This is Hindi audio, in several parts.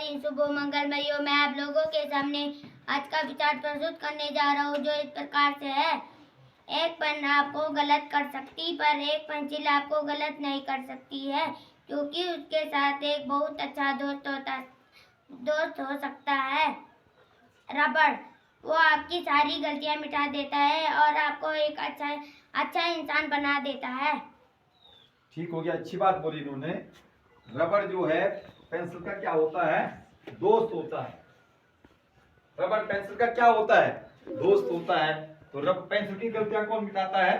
दिन शुभ हो मंगलमय हो। मैं आप लोगों के सामने आज का विचार प्रस्तुत करने जा रहा हूँ, जो इस प्रकार से है। एक पेन आपको गलत कर सकती, पर एक पेंसिल आपको गलत नहीं कर सकती है, क्योंकि उसके साथ एक बहुत अच्छा दोस्त हो सकता है। रबड़, वो आपकी सारी गलतियां मिटा देता है और आपको एक अच्छा इंसान बना देता है। ठीक हो गया, अच्छी बात बोली इन्होंने। रबड़ जो है पेंसिल का क्या होता है? दोस्त होता है। रबड़ पेंसिल का क्या होता है? दोस्त होता है। तो पेंसिल की गलतियां कौन मिटाता है?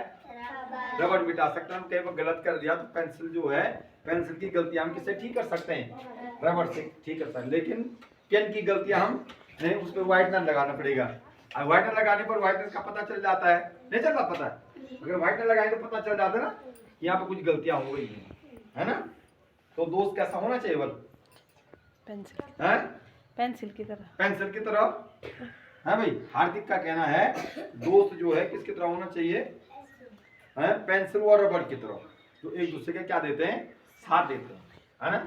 रबड़ मिटा सकता है। हम कहीं पर गलत कर दिया तो पेंसिल जो है, पेंसिल की गलतियां हम किससे ठीक कर सकते हैं? रबड़ से ठीक कर सकते हैं। लेकिन पेन की गलतियां हम नहीं, उस पर व्हाइटनर लगाना पड़ेगा। और व्हाइटनर लगाने पर व्हाइटनर का पता चल जाता है, नहीं चलता पता? अगर व्हाइटनर लगाए तो पता चल जाता है ना, यहाँ पे कुछ गलतियां हो गई है ना। तो दोस्त कैसा होना चाहिए? बल पेंसिल है, पेंसिल की तरह, पेंसिल की तरह है भाई। हार्दिक का कहना है दोस्त जो है किसकी तरह होना चाहिए? है पेंसिल और रबड़ की तरह, जो एक दूसरे के क्या देते हैं? साथ देते हैं, है ना।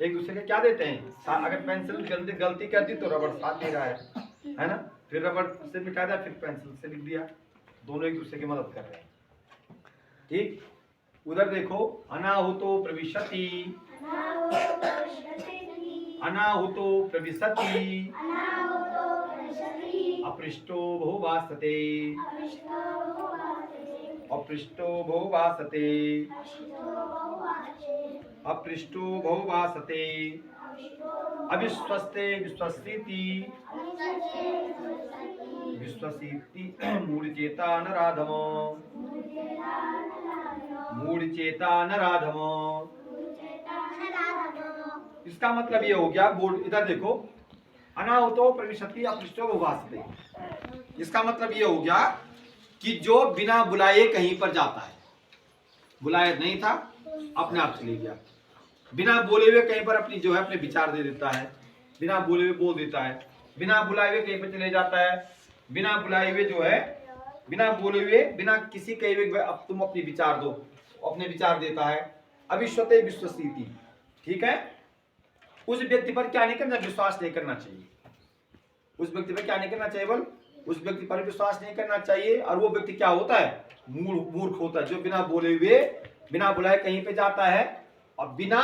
एक दूसरे के क्या देते हैं? साथ। अगर पेंसिल गलती करती तो रबड़ साथ दे रहा है ना। फिर रबड़ से मिटा दिया, फिर पेंसिल से लिख दिया। दोनों एक दूसरे की मदद कर रहे हैं। ठीक, उधर देखो, अनाहुतो प्रविशति, अनाहुतो प्रविशति, अपृष्टो बहुवासते, अपृष्टो बहुवासते, अपृष्टो बहुवासते, अविश्वस्ते विश्वसीति, विश्वसीति मूढ़चेता नराधमो, मूढ़चेता नराधमो। इसका मतलब ये हो गया, बोर्ड इधर देखो, अनाहुतो प्रविशति अपृष्टो बहुवासते। इसका मतलब ये हो गया कि जो बिना बुलाए कहीं पर जाता है, बुलाया नहीं था, अपने आप चले गया। बिना बोले हुए कहीं पर अपनी जो है अपने विचार दे देता है, बिना बोले हुए बोल देता है, बिना बुलाए हुए कहीं पर चले जाता है, बिना बुलाए हुए जो है, बिना बोले हुए, बिना किसी कहे हुए अब तुम अपने विचार दो, अपने विचार देता है। अविश्वते विश्वसीति, ठीक है। उस व्यक्ति पर क्या नहीं करना? विश्वास नहीं करना चाहिए। उस व्यक्ति पर क्या नहीं करना चाहिए? बोल, उस व्यक्ति पर विश्वास नहीं करना चाहिए। और वो व्यक्ति क्या होता है? मूर्ख होता है, जो बिना बोले हुए, बिना बुलाए कहीं पे जाता है और बिना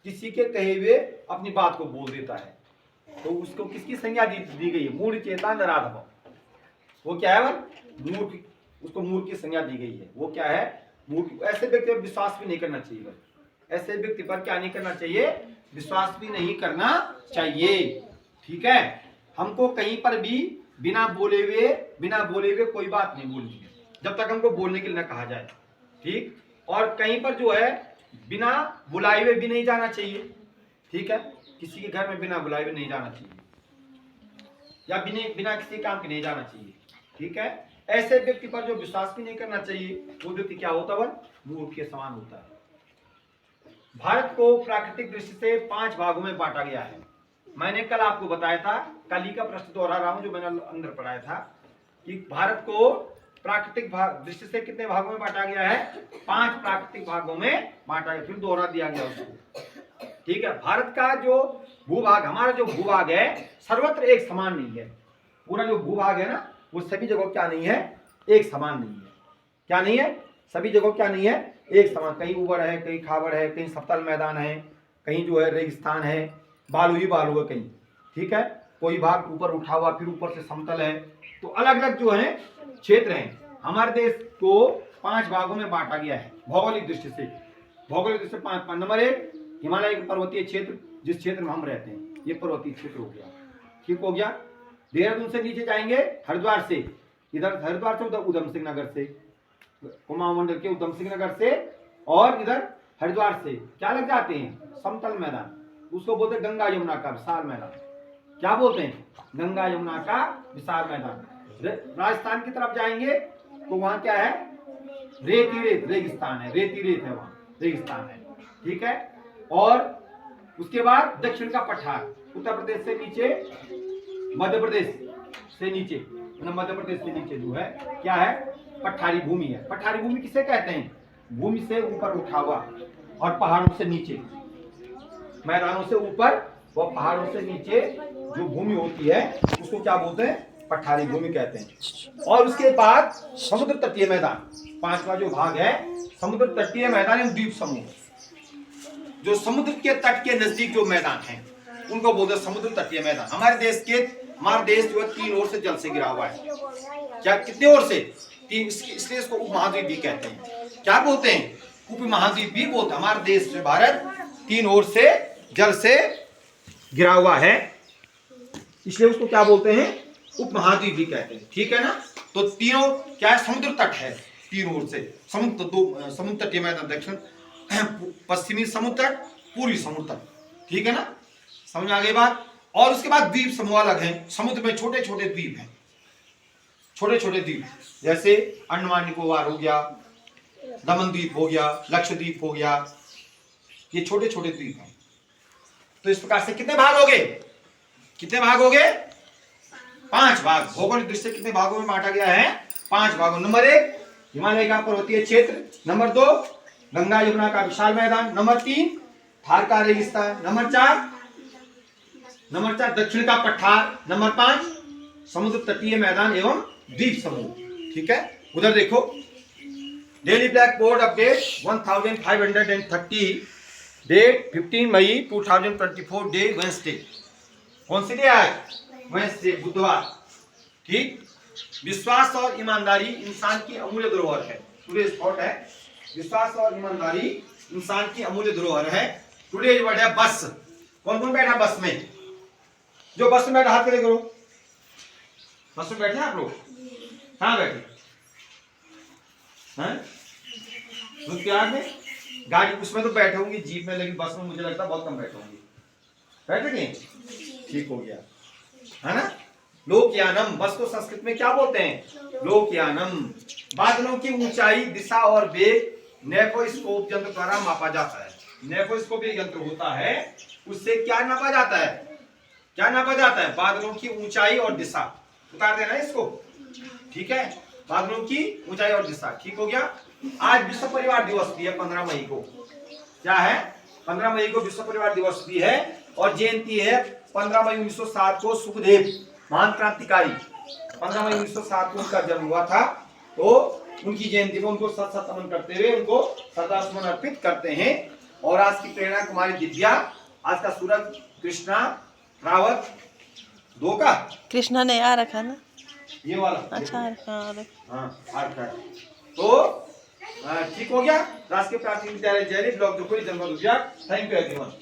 किसी के कहे हुए अपनी बात को बोल देता है। तो उसको किसकी संज्ञा दी गई है? मूढ़चेता नराधम। वो क्या है? मूर्ख, उसको मूर्ख की संज्ञा दी गई है। वो क्या है? मूर्ख। ऐसे व्यक्ति पर विश्वास भी नहीं करना चाहिए। ऐसे व्यक्ति पर क्या नहीं करना चाहिए? विश्वास भी नहीं करना चाहिए, ठीक है। हमको कहीं पर भी बिना बोले हुए कोई बात नहीं बोलनी है, जब तक हमको बोलने के लिए न कहा जाए, ठीक। और कहीं पर जो है बिना बुलाए हुए भी नहीं जाना चाहिए, ठीक है। किसी के घर में बिना बुलाए हुए नहीं जाना चाहिए, या बिना किसी काम के नहीं जाना चाहिए, ठीक है। ऐसे व्यक्ति पर जो विश्वास भी नहीं करना चाहिए, वो व्यक्ति क्या होता है? मूर्ख के समान होता है। भारत को प्राकृतिक दृष्टि से 5 भागों में बांटा गया है। मैंने कल आपको बताया था, कल ही का प्रश्न दोहरा रहा हूं जो मैंने अंदर पढ़ाया था, कि भारत को प्राकृतिक दृष्टि से कितने भागों में बांटा गया है? 5 प्राकृतिक भागों में बांटा गया, फिर दोहरा दिया गया उसको, ठीक है। भारत का जो भूभाग, हमारा जो भूभाग है, सर्वत्र एक समान नहीं है। पूरा जो भूभाग है ना, वो सभी जगह क्या नहीं है? एक समान नहीं है। क्या नहीं है? सभी जगह क्या नहीं है? एक समान। कहीं ऊबड़ है, कहीं खाबड़ है, कहीं समतल मैदान है, कहीं जो है रेगिस्तान है, बालू ही बालू है कहीं, ठीक है। कोई भाग ऊपर उठा हुआ, फिर ऊपर से समतल है। तो अलग अलग जो है क्षेत्र हैं। हमारे देश को 5 भागों में बांटा गया है भौगोलिक दृष्टि से। भौगोलिक दृष्टि से 5। नंबर 1 हिमालय के पर्वतीय क्षेत्र, जिस क्षेत्र में हम रहते हैं, ये पर्वतीय क्षेत्र हो गया, ठीक हो गया। देहरादून से नीचे जाएंगे हरिद्वार से, इधर हरिद्वार से उधर उधम सिंह नगर से, कुमाऊं मंडल के उधम सिंह नगर से, और इधर हरिद्वार से क्या लग जाते हैं? समतल मैदान। उसको बोलते हैं गंगा यमुना का विशाल मैदान। क्या बोलते हैं? गंगा यमुना का विशाल मैदान। राजस्थान की तरफ जाएंगे तो वहां क्या है? रेगिस्तान है, रेती रेत है, वहां रेगिस्तान है, ठीक है। और उसके बाद दक्षिण का पठार, उत्तर प्रदेश से नीचे, मध्य प्रदेश से नीचे, मध्य प्रदेश से नीचे जो है क्या है? पठारी भूमि है। पठारी भूमि किसे कहते हैं? भूमि से ऊपर उठा हुआ और पहाड़ों से नीचे, मैदानों से ऊपर वह पहाड़ों से नीचे जो भूमि होती है उसको क्या बोलते हैं? पठारी भूमि कहते हैं। और उसके बाद समुद्र तटीय मैदान, पांचवा जो भाग है समुद्र तटीय मैदान एवं द्वीप समूह। जो समुद्र के तट के नजदीक जो मैदान है उनको बोलते हैं समुद्र तटीय मैदान। हमारे देश जो है 3 ओर से जल से घिरा हुआ है। क्या कितने ओर से? 3, इसलिए इसको उपमहाद्वीप भी कहते हैं। क्या बोलते हैं? उपमहाद्वीप भी बोलते हैं। हमारे देश से भारत 3 ओर से जल से घिरा हुआ है, इसलिए उसको क्या बोलते हैं? उपमहाद्वीप भी कहते हैं। ठीक है ना? तो तीनों क्या है? समुद्र तट है 3 ओर से। समुद्र तटीय मैदान, दक्षिण पश्चिमी समुद्र तट, पूर्वी समुद्र तट। ठीक है ना? समझ आ गई बात? और उसके बाद द्वीप समूह अलग हैं। समुद्र में छोटे छोटे द्वीप हैं, छोटे छोटे द्वीप, जैसे अंडमान निकोबार हो गया, दमन द्वीप हो गया, लक्षद्वीप हो गया, ये छोटे छोटे द्वीप हैं। तो इस प्रकार से कितने भाग हो गए? कितने भाग हो गए? 5 भाग। भौगोलिक दृष्टि से कितने भागों में बांटा गया है? 5 भागों। नंबर 1 हिमालय का पर्वतीय क्षेत्र, नंबर 2 गंगा यमुना का विशाल मैदान, नंबर 3 थार का रेगिस्तान, नंबर 4 दक्षिण का पठार, नंबर 5 समुद्र तटीय मैदान एवं द्वीप समूह। ठीक है? उधर देखो, daily black board update 1530, date 15 मई 2024, डे वेडनेसडे। कौन सी डे आज? वेडनेसडे, बुधवार। ठीक? विश्वास और ईमानदारी इंसान की अमूल्य धरोहर है। टुडे थॉट है विश्वास और ईमानदारी इंसान की अमूल्य धरोहर है। टुडे वर्ड है बस। कौन कौन बैठा बस में? जो बस में बैठा हाथ खड़े करो। बस में बैठे आप लोग? कहाँ बैठे हैं? में गाड़ी उसमें तो बैठे होंगे, जीप में, लेकिन बस में मुझे लगता है बहुत कम बैठे होंगे। बैठे नहीं? ठीक हो गया, है ना? लोकयानम, बस को संस्कृत में क्या बोलते हैं? लोकयानम। बादलों की ऊंचाई, दिशा और वेग नेफोस्कोप यंत्र द्वारा मापा जाता है। नेफोस्कोप एक यंत्र होता है, उससे क्या नापा जाता है? क्या नापा जाता है? बादलों की ऊंचाई और दिशा। उतार देना इसको। ठीक है? बादलों की ऊंचाई और दिशा। ठीक हो गया? आज विश्व परिवार दिवस भी है 15 मई को। क्या है? 15 मई को विश्व परिवार दिवस भी है। और जयंती है 15 मई 1907 को सुखदेव, महान क्रांतिकारी, 15 मई 1907 को उनका जन्म हुआ था। तो उनकी जयंती को उनको सत सत नमन करते हुए उनको श्रद्धासुमन अर्पित करते हैं। और आज की प्रेरणा कुमारी दिव्या, आज का सूरज कृष्णा रावत 2 का कृष्णा ने आ रखा ना, ये वाला। अच्छा हाँ हाँ, तो ठीक हो गया। राजकीय प्राथमिक विद्यालय जयरी, ब्लॉक दुखोरी, जनपद उजियार। Thank you everyone.